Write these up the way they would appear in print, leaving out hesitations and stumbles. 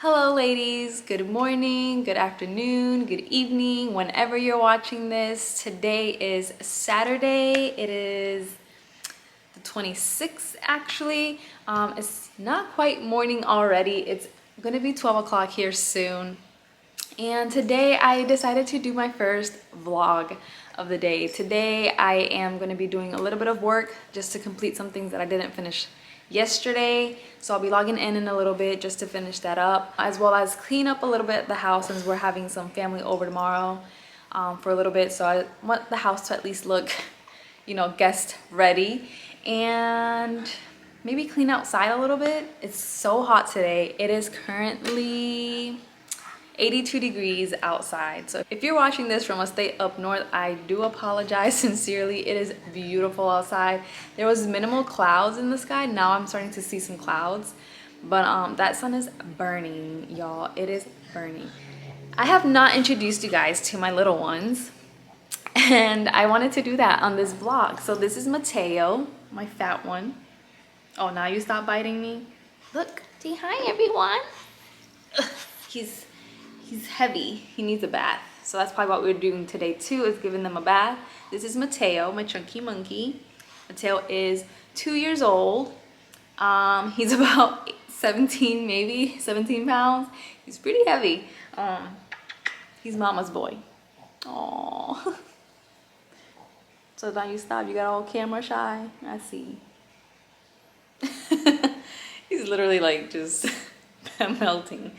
Hello ladies, good morning, good afternoon, good evening, whenever you're watching this. Today is Saturday. It is the 26th actually. It's not quite morning already. It's gonna be 12 o'clock here soon. And today I decided to do my first vlog of the day. Today I am gonna be doing a little bit of work just to complete some things that I didn't finish yesterday. So I'll be logging in a little bit just to finish that up, as well as clean up a little bit the house since we're having some family over tomorrow for a little bit. So I want the house to at least look, you know, guest ready, and maybe clean outside a little bit. It's so hot today. It is currently 82 degrees outside. So if you're watching this from a state up north, I do apologize sincerely. It is beautiful outside. There was minimal clouds in the sky. Now I'm starting to see some clouds, but that sun is burning, y'all. It is burning. I have not introduced you guys to my little ones, and I wanted to do that on this vlog. So this is Mateo, my fat one. Oh, now you stop biting me. Look, say hi everyone. He's heavy. He needs a bath. So that's probably what we're doing today too, is giving them a bath. This is Mateo, my chunky monkey. Mateo is 2 years old. He's about 17, maybe 17 pounds. He's pretty heavy. He's mama's boy. Aww. So now you stop. You got all camera shy. I see. He's literally like just melting.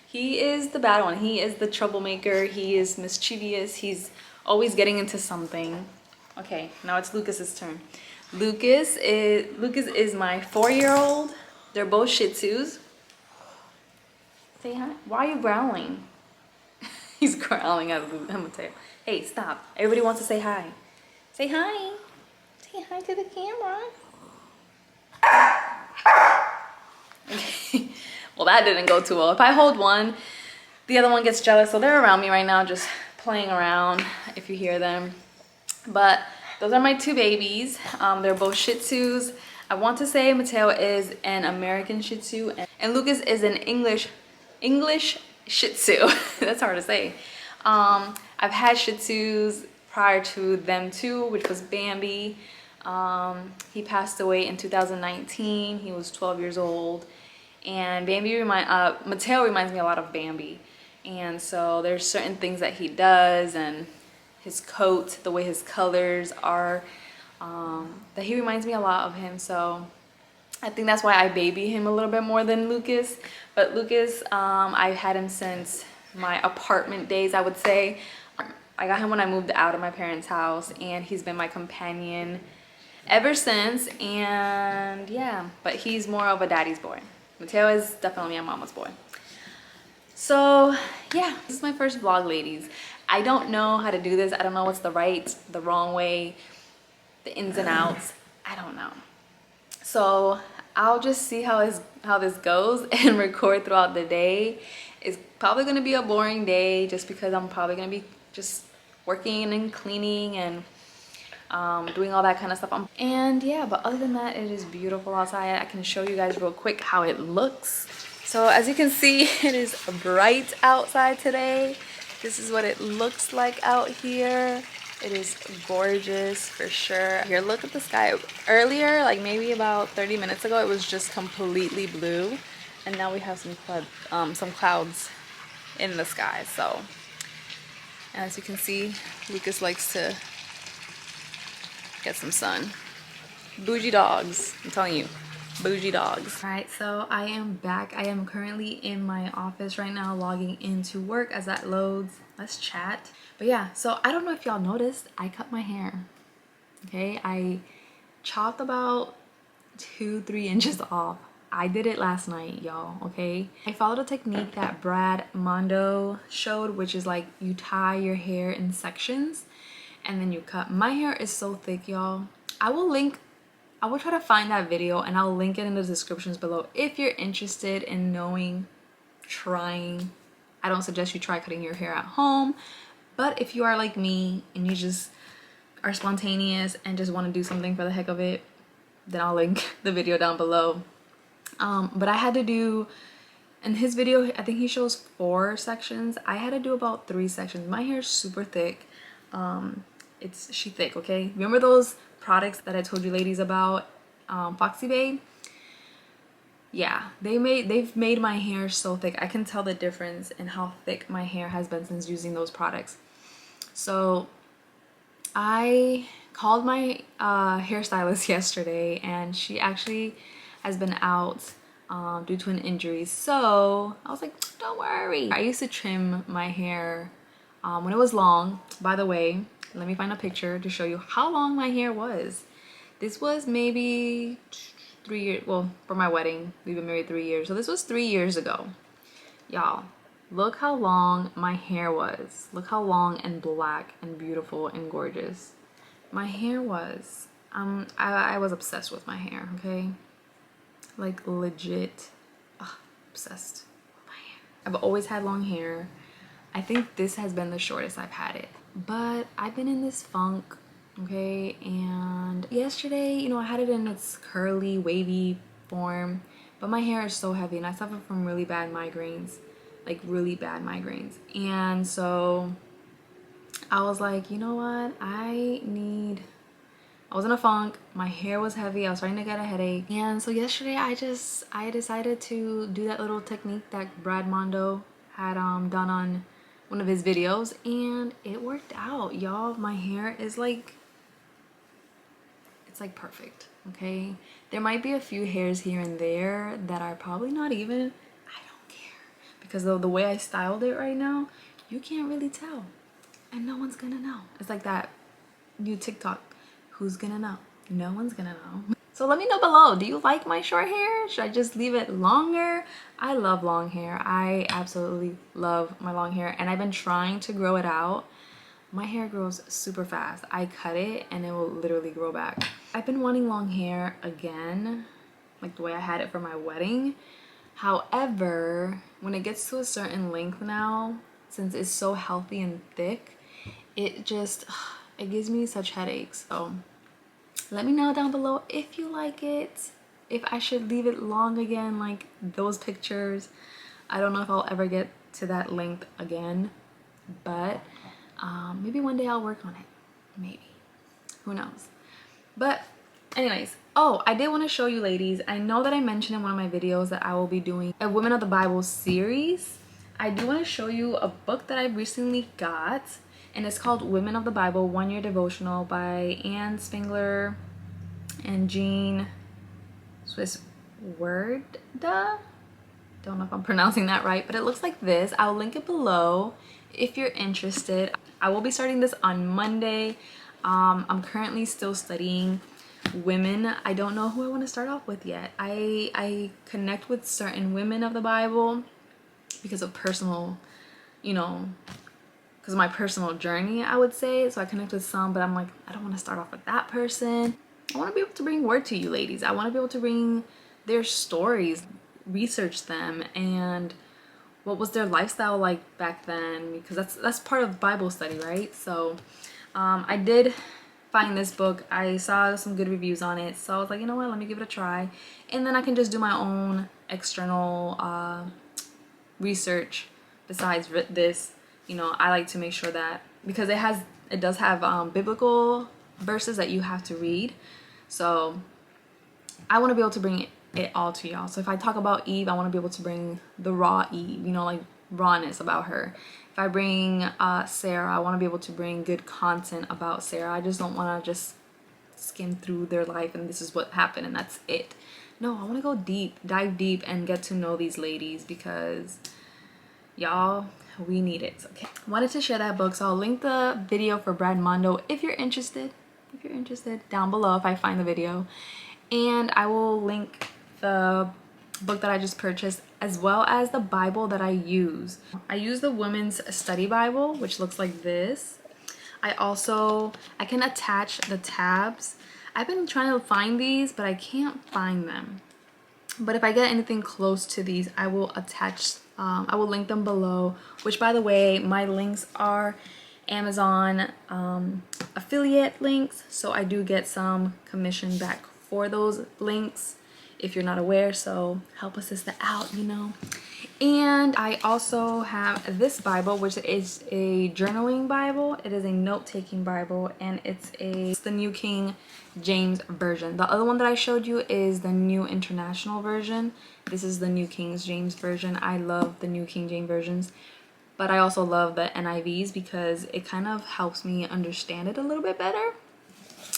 He is the bad one. He is the troublemaker. He is mischievous. He's always getting into something. Okay, now it's Lucas's turn. Lucas is my 4-year-old. They're both Shih Tzus. Say hi. Why are you growling? He's growling at Mateo. Hey, stop. Everybody wants to say hi. Say hi. Say hi to the camera. Okay. Well, that didn't go too well. If I hold one, the other one gets jealous. So they're around me right now, just playing around, if you hear them. But those are my two babies. They're both Shih Tzus. I want to say Mateo is an American Shih Tzu, and Lucas is an English Shih Tzu. That's hard to say. I've had Shih Tzus prior to them too, which was Bambi. He passed away in 2019. He was 12 years old. And Mateo reminds me a lot of Bambi. And so there's certain things that he does, and his coat, the way his colors are, that he reminds me a lot of him. So I think that's why I baby him a little bit more than Lucas. But Lucas, I've had him since my apartment days, I would say. I got him when I moved out of my parents' house, and he's been my companion ever since. And yeah, but he's more of a daddy's boy. Mateo is definitely a mama's boy. So yeah, this is my first vlog, ladies. I don't know how to do this. I don't know what's the right, the wrong way, the ins and outs. I don't know. So I'll just see how this goes and record throughout the day. It's probably gonna be a boring day just because I'm probably gonna be just working and cleaning and doing all that kind of stuff. And yeah, but other than that, it is beautiful outside. I can show you guys real quick how it looks. So as you can see, it is bright outside today. This is what it looks like out here. It is gorgeous for sure. Here, look at the sky. Earlier, like maybe about 30 minutes ago, it was just completely blue, and now we have some clouds in the sky. So as you can see, Lucas likes to get some sun. Bougie dogs, I'm telling you, bougie dogs. All right, so I am back. I am currently in my office right now, logging into work. As that loads, let's chat. But yeah, so I don't know if y'all noticed, I cut my hair. Okay, I chopped about 2-3 inches off. I did it last night, y'all. Okay, I followed a technique that Brad Mondo showed, which is like you tie your hair in sections and then you cut. My hair is so thick, y'all. I will try to find that video and I'll link it in the descriptions below if you're interested in trying. I don't suggest you try cutting your hair at home, but if you are like me and you just are spontaneous and just want to do something for the heck of it, then I'll link the video down below. But I had to do In his video, I think he shows 4 sections. I had to do about 3 sections. My hair is super thick. She thick, okay? Remember those products that I told you ladies about, Foxy Babe? Yeah, they've made my hair so thick. I can tell the difference in how thick my hair has been since using those products. So I called my hairstylist yesterday, and she actually has been out due to an injury. So I was like, don't worry. I used to trim my hair when it was long. By the way, let me find a picture to show you how long my hair was. This was maybe 3 years, well, for my wedding. We've been married 3 years. So this was 3 years ago. Y'all, look how long my hair was. Look how long and black and beautiful and gorgeous my hair was. I was obsessed with my hair, okay? Like legit obsessed with my hair. I've always had long hair. I think this has been the shortest I've had it. But I've been in this funk, okay? And yesterday, you know, I had it in its curly, wavy form. But my hair is so heavy, and I suffer from really bad migraines. Like really bad migraines. And so I was like, you know what? I was in a funk. My hair was heavy. I was starting to get a headache. And so yesterday I decided to do that little technique that Brad Mondo had done on one of his videos, and it worked out, y'all. My hair is like, it's like perfect, okay? There might be a few hairs here and there that are probably not even, I don't care. Because the way I styled it right now, you can't really tell. And no one's gonna know. It's like that new TikTok. Who's gonna know? No one's gonna know. So let me know below. Do you like my short hair? Should I just leave it longer? I love long hair. I absolutely love my long hair. And I've been trying to grow it out. My hair grows super fast. I cut it and it will literally grow back. I've been wanting long hair again, like the way I had it for my wedding. However, when it gets to a certain length now, since it's so healthy and thick, it gives me such headaches. So let me know down below if you like it, if I should leave it long again like those pictures. I don't know if I'll ever get to that length again, but maybe one day I'll work on it. Maybe, who knows. But anyways, oh, I did want to show you ladies, I know that I mentioned in one of my videos that I will be doing a Women of the Bible series. I do want to show you a book that I recently got, and it's called Women of the Bible 1-Year Devotional by Ann Spengler and Jean Swisswerda. Don't know if I'm pronouncing that right, but it looks like this. I'll link it below if you're interested. I will be starting this on Monday. I'm currently still studying women. I don't know who I want to start off with yet. I connect with certain women of the Bible because of personal, you know, because of my personal journey, I would say. So I connect with some, but I'm like, I don't want to start off with that person. I want to be able to bring word to you ladies. I want to be able to bring their stories, research them, and what was their lifestyle like back then, because that's part of Bible study, right? So I did find this book. I saw some good reviews on it, so I was like, you know what, let me give it a try, and then I can just do my own external research besides this. You know, I like to make sure that, because it does have biblical verses that you have to read, so I want to be able to bring it all to y'all. So if I talk about Eve, I want to be able to bring the raw Eve, you know, like rawness about her. If I bring Sarah, I want to be able to bring good content about Sarah. I just don't want to just skim through their life and this is what happened and that's it. No, I want to go deep, dive deep, and get to know these ladies, because y'all, we need it. Okay, wanted to share that book, so I'll link the video for Brad Mondo if you're interested. If you're interested, down below if I find the video, and I will link the book that I just purchased, as well as the Bible that I use. I use the Women's Study Bible, which looks like this. I can attach the tabs. I've been trying to find these, but I can't find them. But if I get anything close to these, I will attach, I will link them below, which, by the way, my links are Amazon affiliate links, so I do get some commission back for those links if you're not aware, so help a sister out, you know. And I also have this Bible, which is a journaling Bible. It is a note-taking Bible, and it's the New King James Version. The other one that I showed you is the New International Version. This is the New King James Version. I love the New King James Versions, but I also love the NIVs because it kind of helps me understand it a little bit better.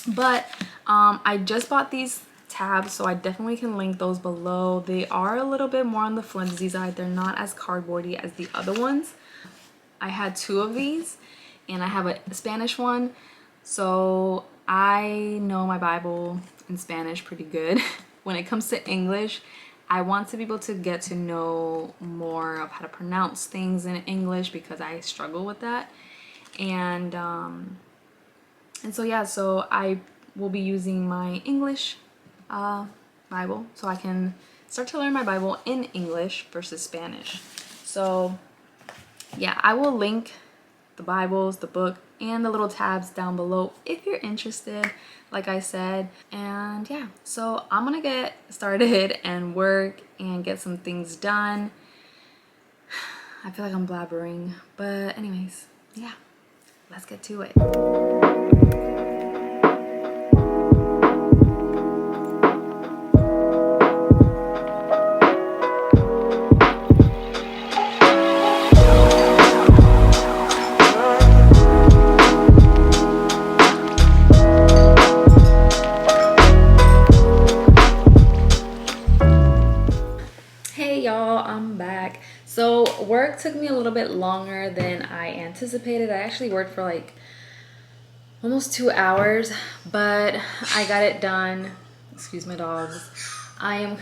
But I just bought these tabs, so I definitely can link those below. They are a little bit more on the flimsy side. They're not as cardboardy as the other ones. I had 2 of these, and I have a Spanish one, so I know my Bible in Spanish pretty good. When it comes to English, I want to be able to get to know more of how to pronounce things in English because I struggle with that. And so yeah, so I will be using my English Bible so I can start to learn my Bible in English versus Spanish. So yeah, I will link the Bibles, the book, and the little tabs down below if you're interested, like I said. And yeah, so I'm gonna get started and work and get some things done. I feel like I'm blabbering, but anyways, yeah, let's get to it. Hey y'all, I'm back. So work took me a little bit longer than I anticipated. I actually worked for like almost 2 hours, but I got it done. Excuse my dogs. I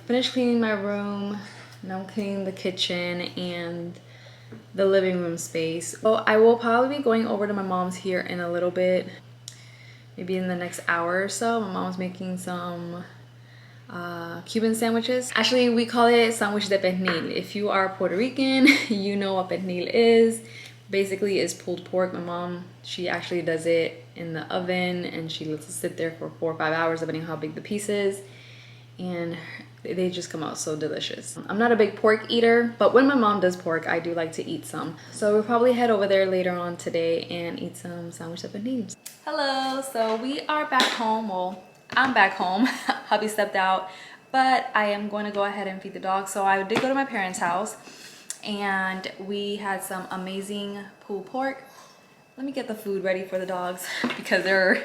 finished cleaning my room. Now I'm cleaning the kitchen and the living room space. So I will probably be going over to my mom's here in a little bit, maybe in the next hour or so. My mom's making some Cuban sandwiches. Actually, we call it sandwich de pernil. If you are Puerto Rican, you know what pernil is. Basically, it's pulled pork. My mom, she actually does it in the oven and she lets it sit there for 4 or 5 hours, depending on how big the piece is. And they just come out so delicious. I'm not a big pork eater, but when my mom does pork, I do like to eat some. So we'll probably head over there later on today and eat some sandwich de pernil. Hello, so we are back home. Well, I'm back home. Hubby stepped out, but I am going to go ahead and feed the dog. So I did go to my parents' house and we had some amazing pulled pork. Let me get the food ready for the dogs because they're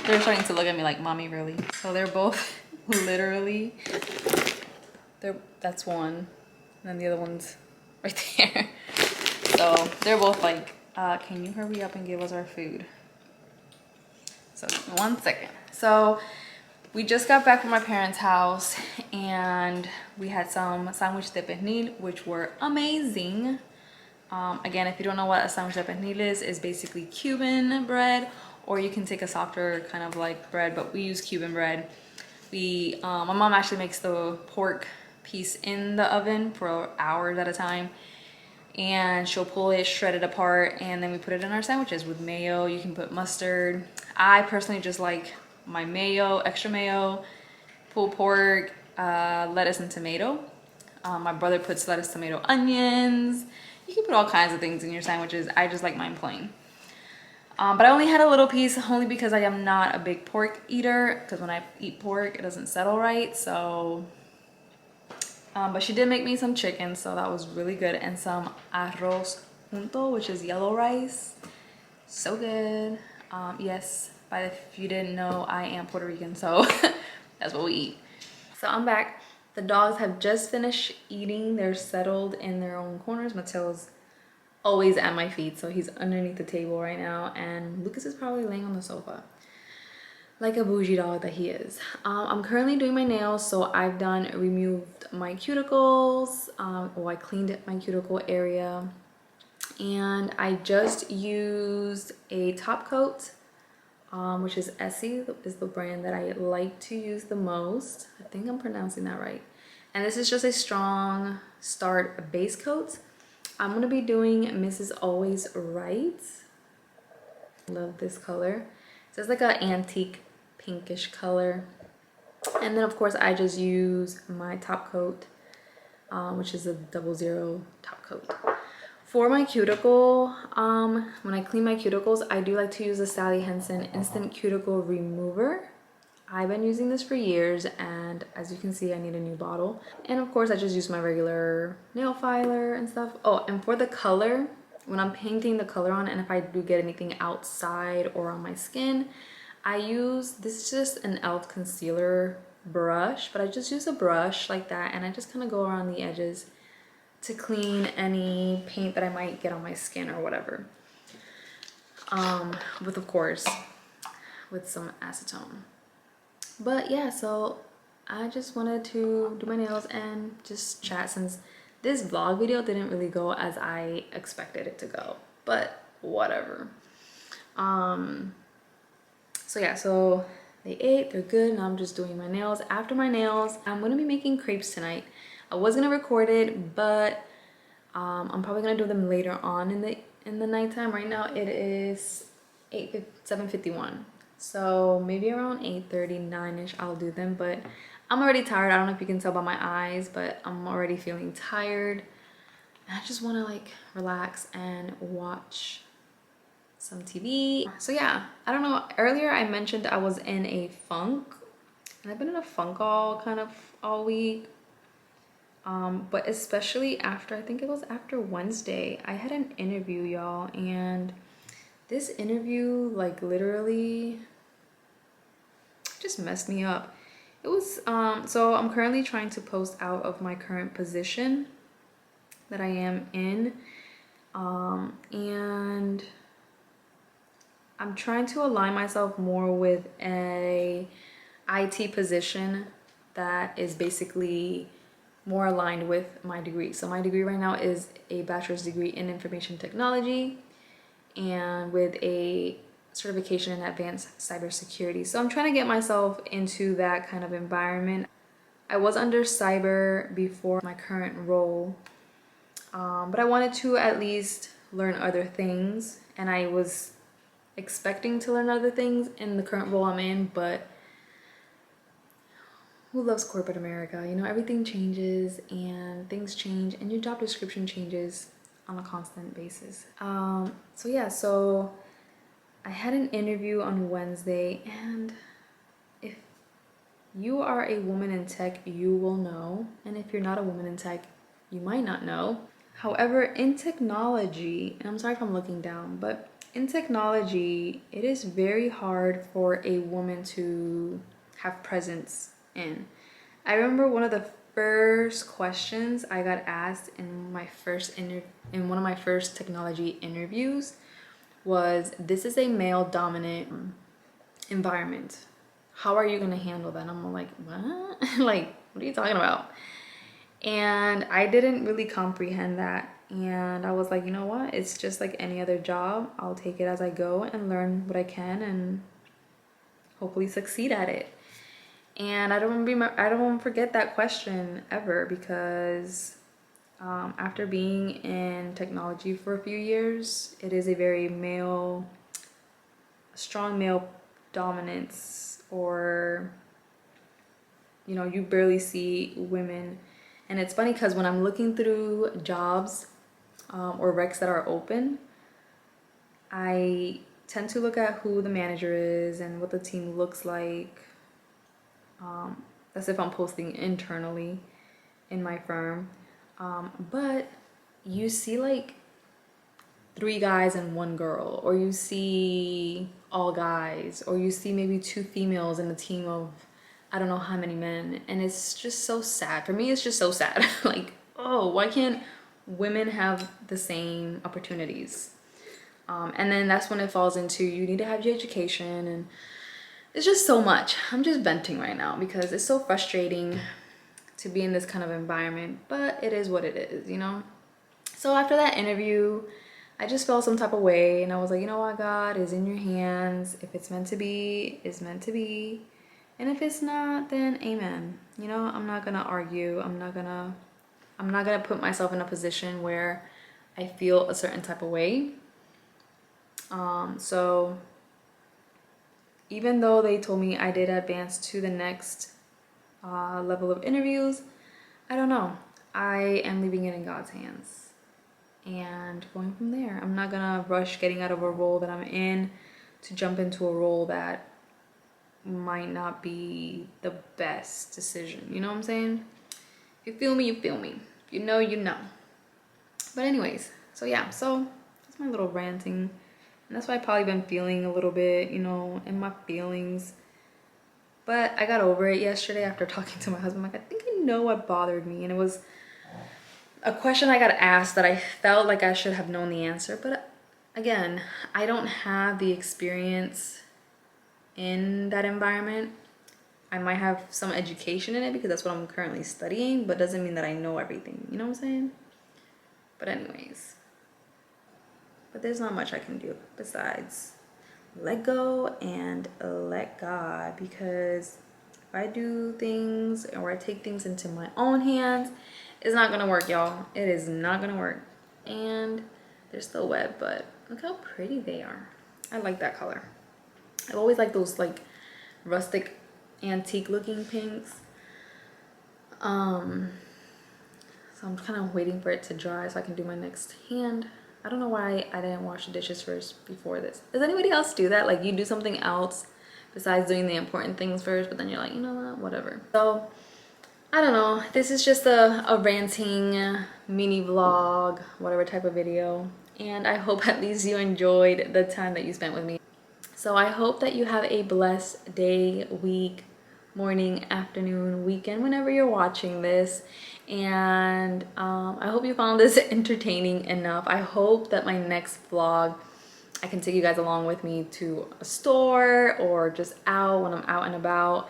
starting to look at me like, mommy, really? So they're both literally, that's one, and then the other one's right there. So they're both like, can you hurry up and give us our food? So 1 second. So we just got back from my parents' house and we had some sandwich de pernil, which were amazing. Again, if you don't know what a sandwich de pernil is basically Cuban bread, or you can take a softer kind of like bread, but we use Cuban bread. My mom actually makes the pork piece in the oven for hours at a time, and she'll pull it, shred it apart, and then we put it in our sandwiches with mayo. You can put mustard. I personally just like my mayo, extra mayo, pulled pork, lettuce and tomato. My brother puts lettuce, tomato, onions. You can put all kinds of things in your sandwiches. I just like mine plain. But I only had a little piece only because I am not a big pork eater, because when I eat pork, it doesn't settle right. So, but she did make me some chicken, so that was really good, and some arroz junto, which is yellow rice. So good. Yes, but if you didn't know, I am Puerto Rican, so that's what we eat. So I'm back. The dogs have just finished eating. They're settled in their own corners. Mateo's always at my feet, so he's underneath the table right now, and Lucas is probably laying on the sofa like a bougie dog that he is. I'm currently doing my nails, so I've removed my cuticles. I cleaned my cuticle area, and I just used a top coat, which is Essie, is the brand that I like to use the most. I think I'm pronouncing that right. And this is just a strong start base coat. I'm gonna be doing Mrs. Always Right. Love this color. So it's like an antique pinkish color. And then of course I just use my top coat which is a 00 top coat. For my cuticle, when I clean my cuticles, I do like to use the Sally Hansen Instant Cuticle Remover. I've been using this for years, and as you can see, I need a new bottle. And of course, I just use my regular nail filer and stuff. Oh, and for the color, when I'm painting the color on, and if I do get anything outside or on my skin, I use, this is just an e.l.f. concealer brush, but I just use a brush like that, and I just kind of go around the edges to clean any paint that I might get on my skin or whatever. With, of course, with some acetone. But yeah, so I just wanted to do my nails and just chat, since this vlog video didn't really go as I expected it to go, but whatever. So yeah, so they ate, they're good. Now I'm just doing my nails. After my nails, I'm gonna be making crepes tonight. I was gonna record it, but I'm probably gonna do them later on in the nighttime. Right now it is 7:51. So maybe around 8:39ish I'll do them, but I'm already tired. I don't know if you can tell by my eyes, but I'm already feeling tired. And I just wanna like relax and watch some TV. So yeah, I don't know. Earlier I mentioned I was in a funk, and I've been in a funk all week. But especially after, I think it was after Wednesday, I had an interview, y'all, and this interview like literally just messed me up. It was so I'm currently trying to post out of my current position that I am in, and I'm trying to align myself more with a IT position that is basically more aligned with my degree. So my degree right now is a bachelor's degree in information technology, and with a certification in advanced cybersecurity. So I'm trying to get myself into that kind of environment. I was under cyber before my current role, but I wanted to at least learn other things, and I was expecting to learn other things in the current role I'm in, but who loves corporate America? You know, everything changes and things change, and your job description changes on a constant basis. So yeah, so I had an interview on Wednesday, and if you are a woman in tech, you will know, and if you're not a woman in tech, you might not know. However, in technology, and I'm sorry if I'm looking down, but in technology, it is very hard for a woman to have presence in. I remember one of the first questions I got asked in one of my first technology interviews was, this is a male dominant environment. How are you gonna handle that? And I'm like, what? Like, what are you talking about? And I didn't really comprehend that. And I was like, you know what? It's just like any other job. I'll take it as I go and learn what I can and hopefully succeed at it. And I don't forget that question ever, because after being in technology for a few years, it is a very strong male dominance, or you know, you barely see women. And it's funny because when I'm looking through jobs or recs that are open, I tend to look at who the manager is and what the team looks like. That's if I'm posting internally in my firm. But you see like 3 guys and 1 girl, or you see all guys, or you see maybe 2 females in a team of I don't know how many men, and it's just so sad. For me, it's just so sad. Like, oh, why can't women have the same opportunities? And then that's when it falls into, you need to have your education, and it's just so much. I'm just venting right now because it's so frustrating to be in this kind of environment, but it is what it is, you know? So after that interview, I just felt some type of way, and I was like, you know what, God is in your hands. If it's meant to be, it's meant to be. And if it's not, then amen. You know, I'm not gonna argue. I'm not gonna put myself in a position where I feel a certain type of way. So even though they told me I did advance to the next level of interviews, I don't know. I am leaving it in God's hands and going from there. I'm not gonna rush getting out of a role that I'm in to jump into a role that might not be the best decision. You know what I'm saying? If you feel me, you feel me. If you know, you know. But anyways, so yeah, so that's my little ranting. And that's why I've probably been feeling a little bit, you know, in my feelings. But I got over it yesterday after talking to my husband. Like, I think I know what bothered me. And it was a question I got asked that I felt like I should have known the answer. But again, I don't have the experience in that environment. I might have some education in it because that's what I'm currently studying, but doesn't mean that I know everything. You know what I'm saying? But anyways, but there's not much I can do besides let go and let God, because if I do things or I take things into my own hands, it's not gonna work, y'all. It is not gonna work. And they're still wet, but look how pretty they are. I like that color. I've always liked those like rustic antique looking pinks. So I'm kind of waiting for it to dry so I can do my next hand. I don't know why I didn't wash the dishes first before this. Does anybody else do that? Like, you do something else besides doing the important things first, but then you're like, you know what, whatever. So I don't know, this is just a ranting mini vlog, whatever type of video, and I hope at least you enjoyed the time that you spent with me. So I hope that you have a blessed day, week, morning, afternoon, weekend, whenever you're watching this. And I hope you found this entertaining enough. I hope that my next vlog, I can take you guys along with me to a store or just out when I'm out and about.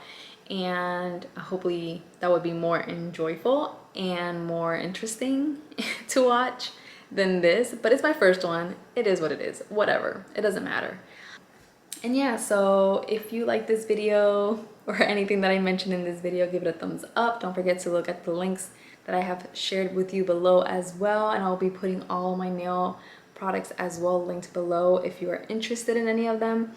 And hopefully that would be more enjoyable and more interesting to watch than this. But it's my first one. It is what it is. Whatever. It doesn't matter. And yeah, so if you like this video or anything that I mentioned in this video, give it a thumbs up. Don't forget to look at the links that I have shared with you below as well. And I'll be putting all my nail products as well linked below if you are interested in any of them.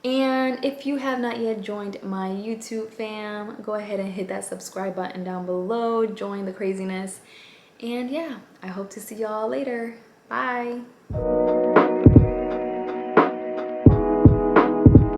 And if you have not yet joined my YouTube fam, go ahead and hit that subscribe button down below. Join the craziness. And yeah, I hope to see y'all later. Bye.